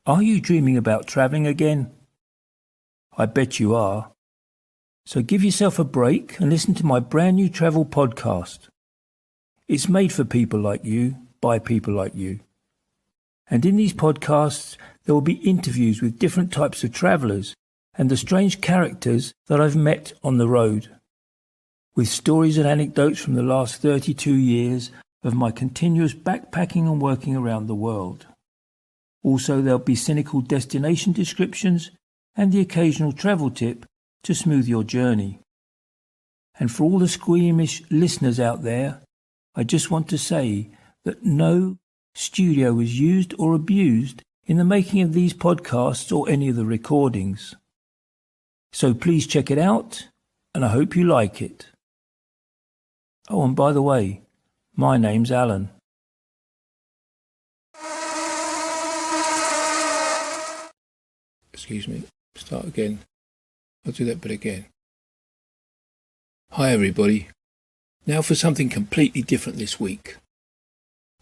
Are you dreaming about travelling again? I bet you are. So give yourself a break and listen to my brand new travel podcast. It's made for people like you, by people like you. And in these podcasts, there will be interviews with different types of travellers and the strange characters that I've met on the road, with stories and anecdotes from the last 32 years of my continuous backpacking and working around the world. Also, there'll be cynical destination descriptions and the occasional travel tip to smooth your journey. And for all the squeamish listeners out there, I just want to say that no studio was used or abused in the making of these podcasts or any of the recordings. So please check it out, and I hope you like it. Oh, and by the way, my name's Alan. Excuse me, start again. I'll do that bit again. Hi everybody. Now for something completely different this week.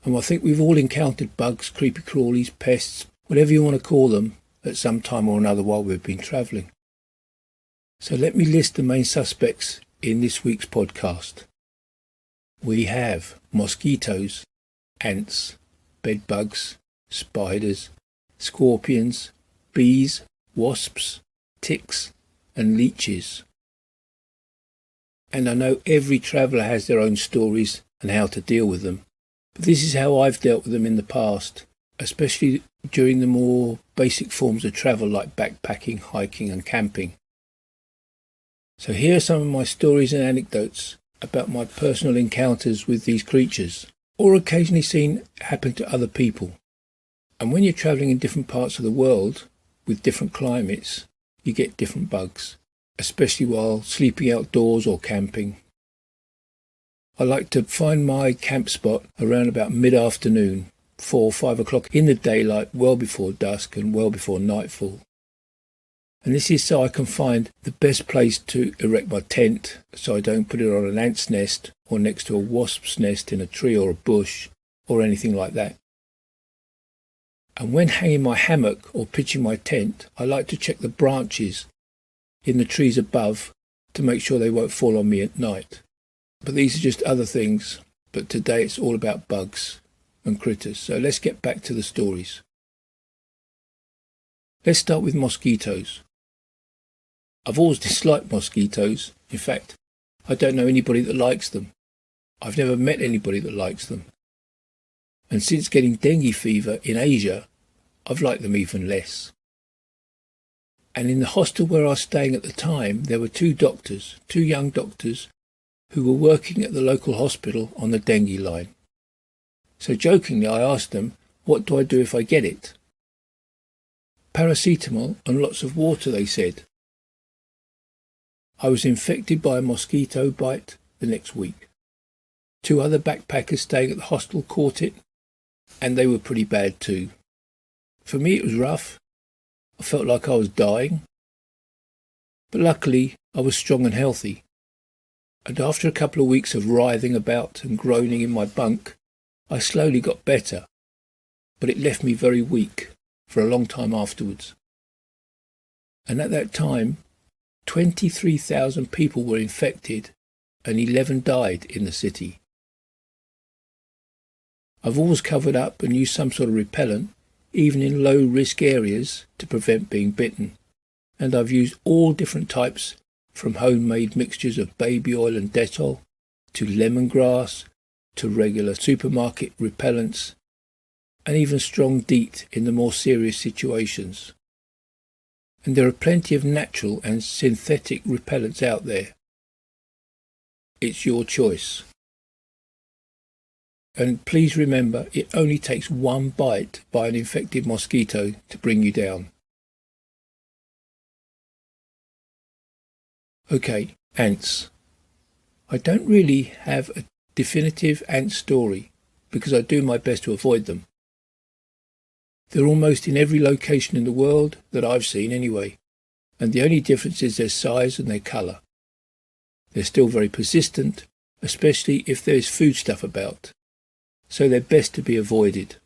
And I think we've all encountered bugs, creepy crawlies, pests, whatever you want to call them, at some time or another while we've been travelling. So let me list the main suspects in this week's podcast. We have mosquitoes, ants, bedbugs, spiders, scorpions, bees, wasps, ticks and leeches. And I know every traveller has their own stories and how to deal with them. But this is how I've dealt with them in the past, especially during the more basic forms of travel like backpacking, hiking and camping. So here are some of my stories and anecdotes about my personal encounters with these creatures, or occasionally seen happen to other people. And when you're travelling in different parts of the world, with different climates, you get different bugs, especially while sleeping outdoors or camping. I like to find my camp spot around about mid-afternoon, 4 or 5 o'clock in the daylight, well before dusk and well before nightfall. And this is so I can find the best place to erect my tent, so I don't put it on an ant's nest or next to a wasp's nest in a tree or a bush or anything like that. And when hanging my hammock or pitching my tent, I like to check the branches in the trees above to make sure they won't fall on me at night. But these are just other things, but today it's all about bugs and critters. So let's get back to the stories. Let's start with mosquitoes. I've always disliked mosquitoes. In fact, I don't know anybody that likes them. I've never met anybody that likes them. And since getting dengue fever in Asia, I've liked them even less. And in the hostel where I was staying at the time, there were two young doctors, who were working at the local hospital on the dengue line. So jokingly I asked them, what do I do if I get it? Paracetamol and lots of water, they said. I was infected by a mosquito bite the next week. 2 other backpackers staying at the hostel caught it, and they were pretty bad too. For me it was rough. I felt like I was dying. But luckily I was strong and healthy. And after a couple of weeks of writhing about and groaning in my bunk, I slowly got better. But it left me very weak for a long time afterwards. And at that time, 23,000 people were infected and 11 died in the city. I've always covered up and used some sort of repellent, even in low-risk areas, to prevent being bitten. And I've used all different types, from homemade mixtures of baby oil and Dettol, to lemongrass, to regular supermarket repellents, and even strong DEET in the more serious situations. And there are plenty of natural and synthetic repellents out there. It's your choice. And please remember, it only takes one bite by an infected mosquito to bring you down. Okay, ants. I don't really have a definitive ant story because I do my best to avoid them. They're almost in every location in the world that I've seen anyway, and the only difference is their size and their colour. They're still very persistent, especially if there's foodstuff about, so they're best to be avoided.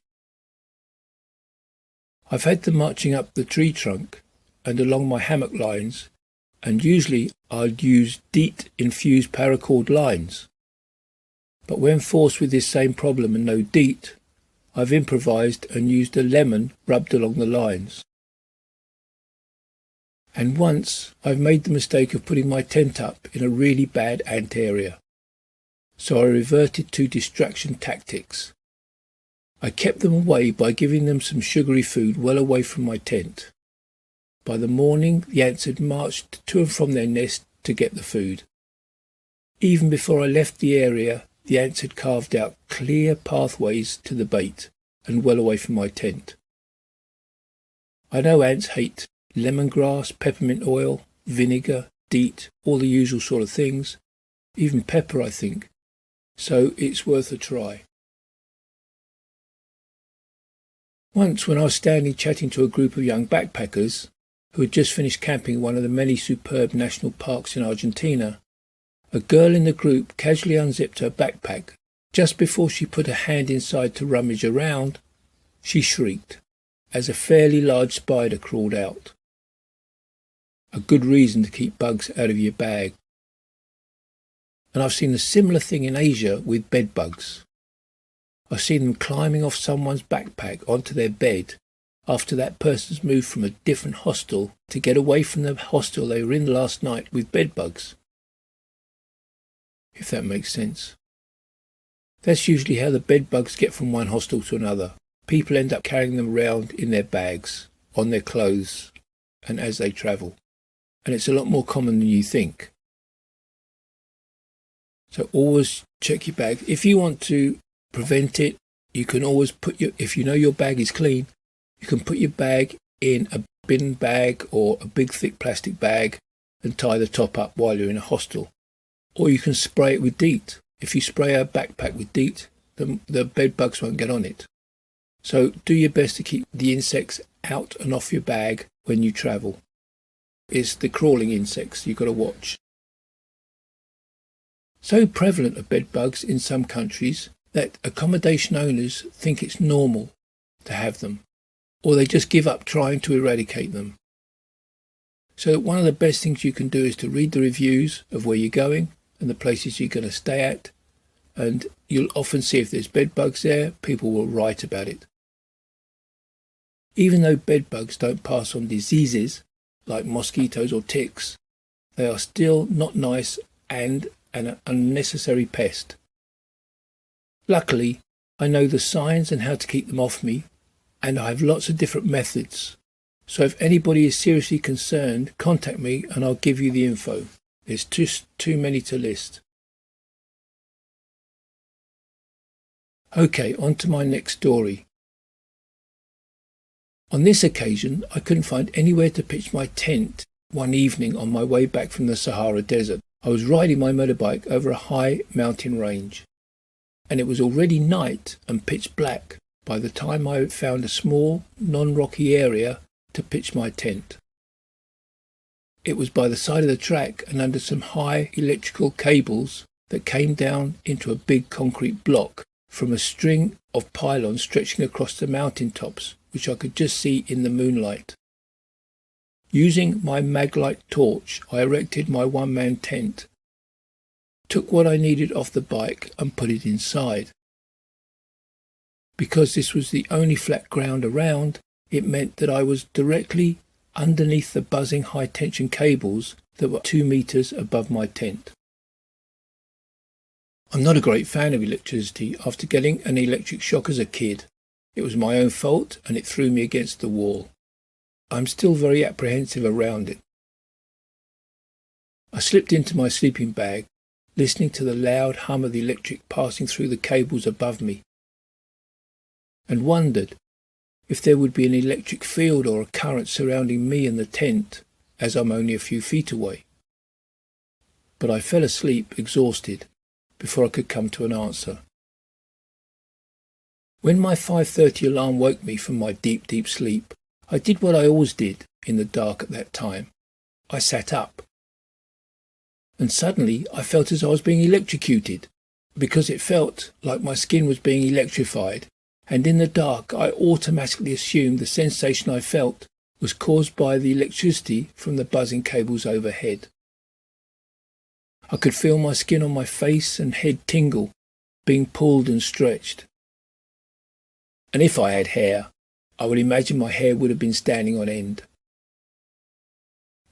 I've had them marching up the tree trunk and along my hammock lines, and usually I'd use DEET-infused paracord lines. But when forced with this same problem and no DEET, I've improvised and used a lemon rubbed along the lines. And once I've made the mistake of putting my tent up in a really bad ant area. So I reverted to distraction tactics. I kept them away by giving them some sugary food well away from my tent. By the morning, the ants had marched to and from their nest to get the food. Even before I left the area, the ants had carved out clear pathways to the bait and well away from my tent. I know ants hate lemongrass, peppermint oil, vinegar, DEET, all the usual sort of things, even pepper, I think, so it's worth a try. Once, when I was standing chatting to a group of young backpackers who had just finished camping in one of the many superb national parks in Argentina, a girl in the group casually unzipped her backpack. Just before she put her hand inside to rummage around, she shrieked as a fairly large spider crawled out. A good reason to keep bugs out of your bag. And I've seen a similar thing in Asia with bed bugs. I've seen them climbing off someone's backpack onto their bed after that person's moved from a different hostel to get away from the hostel they were in last night with bed bugs. If that makes sense. That's usually how the bed bugs get from one hostel to another. People end up carrying them around in their bags, on their clothes, and as they travel. And it's a lot more common than you think. So always check your bag. If you want to prevent it, you can always if you know your bag is clean, you can put your bag in a bin bag or a big thick plastic bag and tie the top up while you're in a hostel. Or you can spray it with DEET. If you spray a backpack with DEET, the bed bugs won't get on it. So do your best to keep the insects out and off your bag when you travel. It's the crawling insects you've got to watch. So prevalent are bed bugs in some countries that accommodation owners think it's normal to have them, or they just give up trying to eradicate them. So one of the best things you can do is to read the reviews of where you're going and the places you're going to stay at, and you'll often see if there's bed bugs there, people will write about it. Even though bed bugs don't pass on diseases like mosquitoes or ticks, they are still not nice and an unnecessary pest. Luckily, I know the signs and how to keep them off me, and I have lots of different methods. So if anybody is seriously concerned, contact me and I'll give you the info. There's just too many to list. Okay, on to my next story. On this occasion, I couldn't find anywhere to pitch my tent one evening on my way back from the Sahara Desert. I was riding my motorbike over a high mountain range, and it was already night and pitch black by the time I found a small, non-rocky area to pitch my tent. It was by the side of the track and under some high electrical cables that came down into a big concrete block from a string of pylons stretching across the mountain tops, which I could just see in the moonlight. Using my maglite torch, I erected my one-man tent, took what I needed off the bike and put it inside. Because this was the only flat ground around, it meant that I was directly underneath the buzzing high-tension cables that were 2 meters above my tent. I'm not a great fan of electricity after getting an electric shock as a kid. It was my own fault and it threw me against the wall. I'm still very apprehensive around it. I slipped into my sleeping bag, listening to the loud hum of the electric passing through the cables above me, and wondered if there would be an electric field or a current surrounding me and the tent, as I'm only a few feet away. But I fell asleep, exhausted, before I could come to an answer. When my 5:30 alarm woke me from my deep, deep sleep, I did what I always did in the dark at that time. I sat up. And suddenly I felt as I was being electrocuted. Because it felt like my skin was being electrified, and in the dark I automatically assumed the sensation I felt was caused by the electricity from the buzzing cables overhead. I could feel my skin on my face and head tingle, being pulled and stretched. And if I had hair, I would imagine my hair would have been standing on end.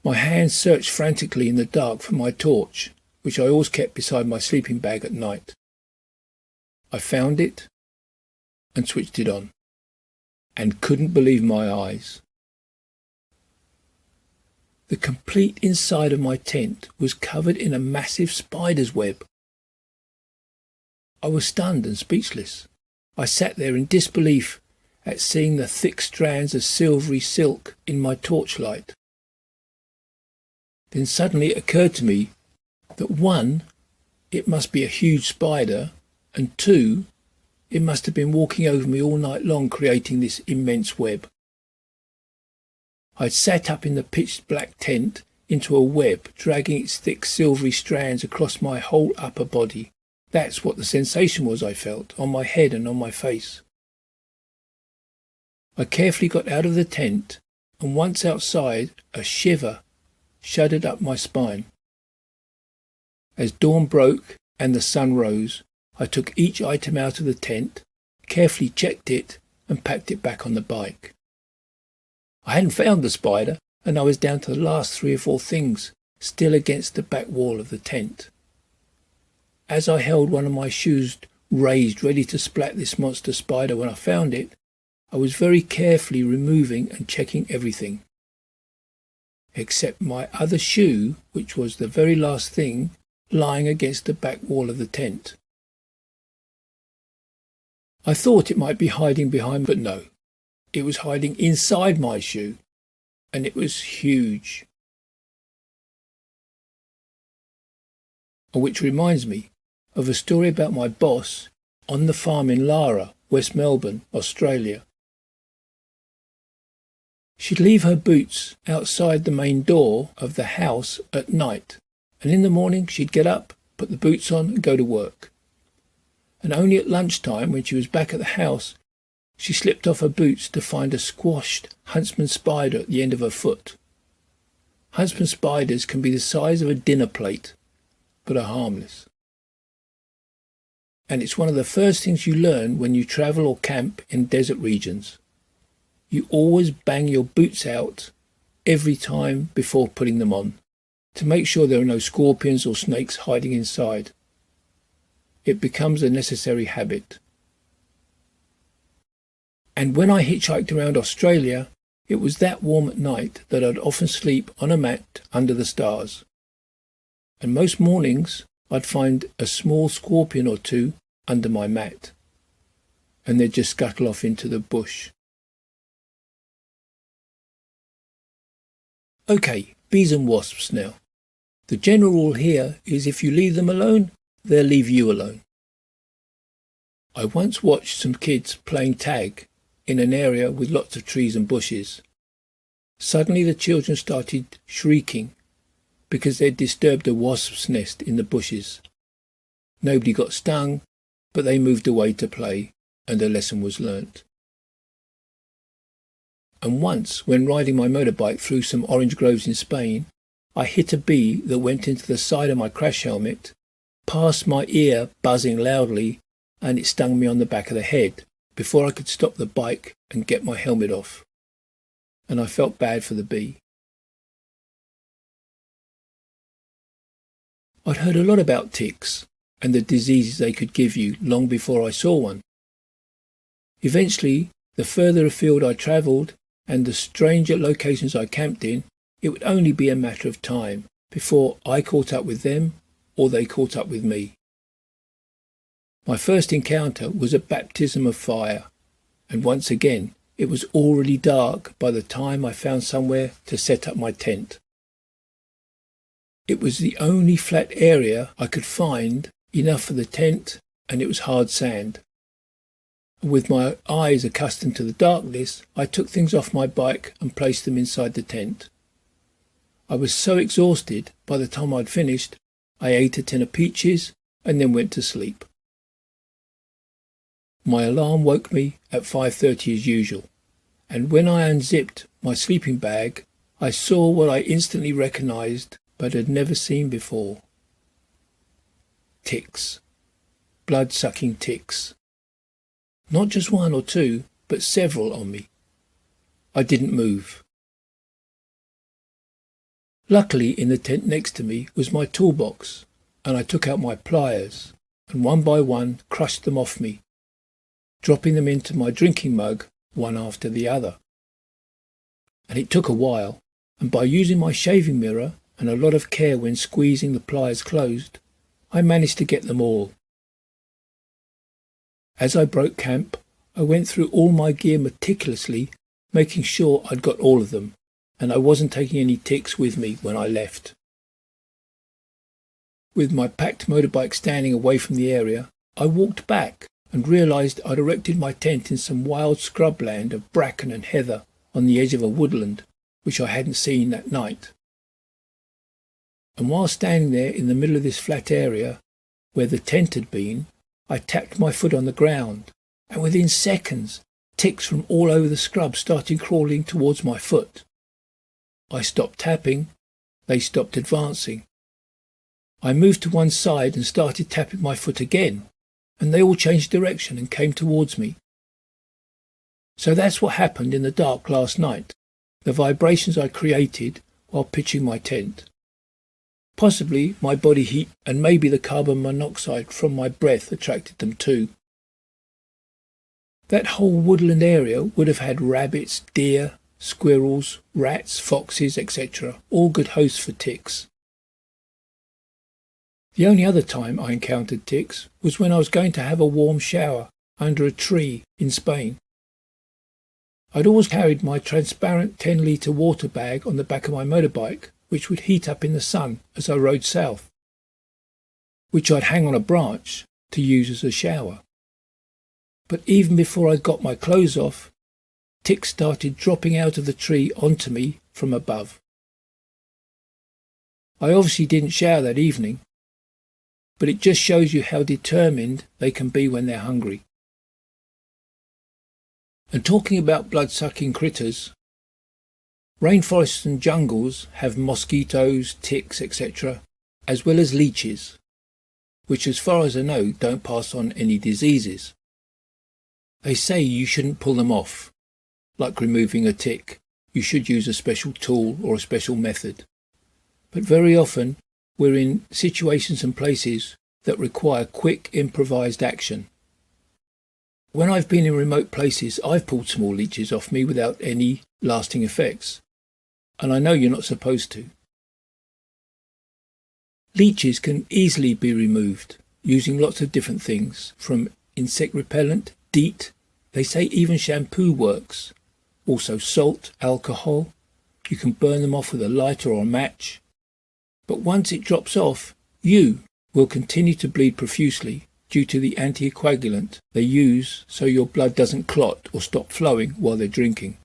My hands searched frantically in the dark for my torch, which I always kept beside my sleeping bag at night. I found it and switched it on, and couldn't believe my eyes. The complete inside of my tent was covered in a massive spider's web. I was stunned and speechless. I sat there in disbelief at seeing the thick strands of silvery silk in my torchlight. Then suddenly it occurred to me that 1, it must be a huge spider, and 2, it must have been walking over me all night long creating this immense web. I'd sat up in the pitch black tent into a web, dragging its thick silvery strands across my whole upper body. That's what the sensation was I felt, on my head and on my face. I carefully got out of the tent, and once outside, a shiver shuddered up my spine. As dawn broke and the sun rose, I took each item out of the tent, carefully checked it, and packed it back on the bike. I hadn't found the spider, and I was down to the last 3 or 4 things, still against the back wall of the tent. As I held one of my shoes raised ready to splat this monster spider when I found it, I was very carefully removing and checking everything. Except my other shoe, which was the very last thing, lying against the back wall of the tent. I thought it might be hiding behind, but no. It was hiding inside my shoe, and it was huge. Which reminds me of a story about my boss on the farm in Lara, West Melbourne, Australia. She'd leave her boots outside the main door of the house at night, and in the morning she'd get up, put the boots on and go to work. And only at lunchtime, when she was back at the house, she slipped off her boots to find a squashed huntsman spider at the end of her foot. Huntsman spiders can be the size of a dinner plate, but are harmless. And it's one of the first things you learn when you travel or camp in desert regions. You always bang your boots out every time before putting them on, to make sure there are no scorpions or snakes hiding inside. It becomes a necessary habit. And when I hitchhiked around Australia, it was that warm at night that I'd often sleep on a mat under the stars. And most mornings I'd find a small scorpion or 2 under my mat, and they'd just scuttle off into the bush. Okay, bees and wasps now. The general rule here is if you leave them alone, they'll leave you alone. I once watched some kids playing tag in an area with lots of trees and bushes. Suddenly the children started shrieking because they'd disturbed a wasp's nest in the bushes. Nobody got stung, but they moved away to play, and a lesson was learnt. And once, when riding my motorbike through some orange groves in Spain, I hit a bee that went into the side of my crash helmet, past my ear buzzing loudly, and it stung me on the back of the head before I could stop the bike and get my helmet off. And I felt bad for the bee. I'd heard a lot about ticks and the diseases they could give you long before I saw one. Eventually, the further afield I travelled and the stranger locations I camped in, it would only be a matter of time before I caught up with them or they caught up with me. My first encounter was a baptism of fire, and once again it was already dark by the time I found somewhere to set up my tent. It was the only flat area I could find enough for the tent, and it was hard sand. With my eyes accustomed to the darkness, I took things off my bike and placed them inside the tent. I was so exhausted by the time I'd finished, I ate a tin of peaches and then went to sleep. My alarm woke me at 5:30 as usual, and when I unzipped my sleeping bag, I saw what I instantly recognised but had never seen before. Ticks. Blood-sucking ticks. Not just one or two, but several on me. I didn't move. Luckily, in the tent next to me was my toolbox, and I took out my pliers and one by one crushed them off me, dropping them into my drinking mug one after the other. And it took a while, and by using my shaving mirror and a lot of care when squeezing the pliers closed, I managed to get them all. As I broke camp, I went through all my gear meticulously, making sure I'd got all of them, and I wasn't taking any ticks with me when I left. With my packed motorbike standing away from the area, I walked back and realised I'd erected my tent in some wild scrubland of bracken and heather on the edge of a woodland, which I hadn't seen that night. And while standing there in the middle of this flat area, where the tent had been, I tapped my foot on the ground, and within seconds, ticks from all over the scrub started crawling towards my foot. I stopped tapping, they stopped advancing. I moved to one side and started tapping my foot again, and they all changed direction and came towards me. So that's what happened in the dark last night, the vibrations I created while pitching my tent. Possibly my body heat and maybe the carbon monoxide from my breath attracted them too. That whole woodland area would have had rabbits, deer, squirrels, rats, foxes, etc., all good hosts for ticks. The only other time I encountered ticks was when I was going to have a warm shower under a tree in Spain. I'd always carried my transparent 10-litre water bag on the back of my motorbike, which would heat up in the sun as I rode south, which I'd hang on a branch to use as a shower. But even before I got my clothes off, ticks started dropping out of the tree onto me from above. I obviously didn't shower that evening, but it just shows you how determined they can be when they're hungry. And talking about blood-sucking critters, rainforests and jungles have mosquitoes, ticks, etc., as well as leeches, which as far as I know don't pass on any diseases. They say you shouldn't pull them off. Like removing a tick, you should use a special tool or a special method. But very often we're in situations and places that require quick improvised action. When I've been in remote places, I've pulled small leeches off me without any lasting effects. And I know you're not supposed to. Leeches can easily be removed using lots of different things, from insect repellent, DEET, they say even shampoo works, also salt, alcohol. You can burn them off with a lighter or a match. But once it drops off, you will continue to bleed profusely due to the anticoagulant they use so your blood doesn't clot or stop flowing while they're drinking.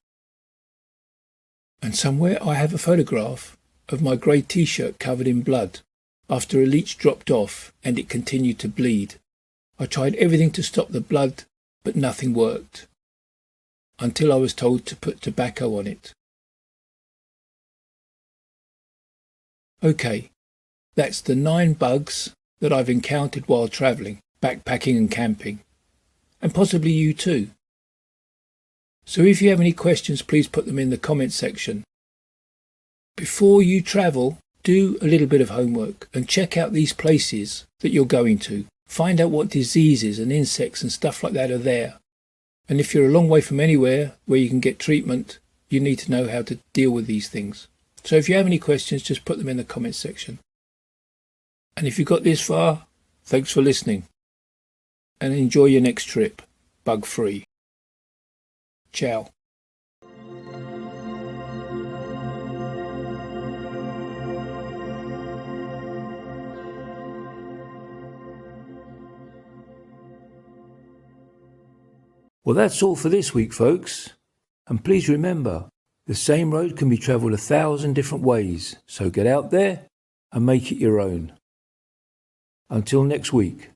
And somewhere I have a photograph of my grey t-shirt covered in blood after a leech dropped off and it continued to bleed. I tried everything to stop the blood, but nothing worked, until I was told to put tobacco on it. Okay, that's the 9 bugs that I've encountered while travelling, backpacking and camping, and possibly you too. So if you have any questions, please put them in the comments section. Before you travel, do a little bit of homework and check out these places that you're going to. Find out what diseases and insects and stuff like that are there. And if you're a long way from anywhere where you can get treatment, you need to know how to deal with these things. So if you have any questions, just put them in the comments section. And if you got this far, thanks for listening. And enjoy your next trip, bug-free. Ciao. Well, that's all for this week, folks. And please remember, the same road can be travelled 1,000 different ways, so get out there and make it your own. Until next week.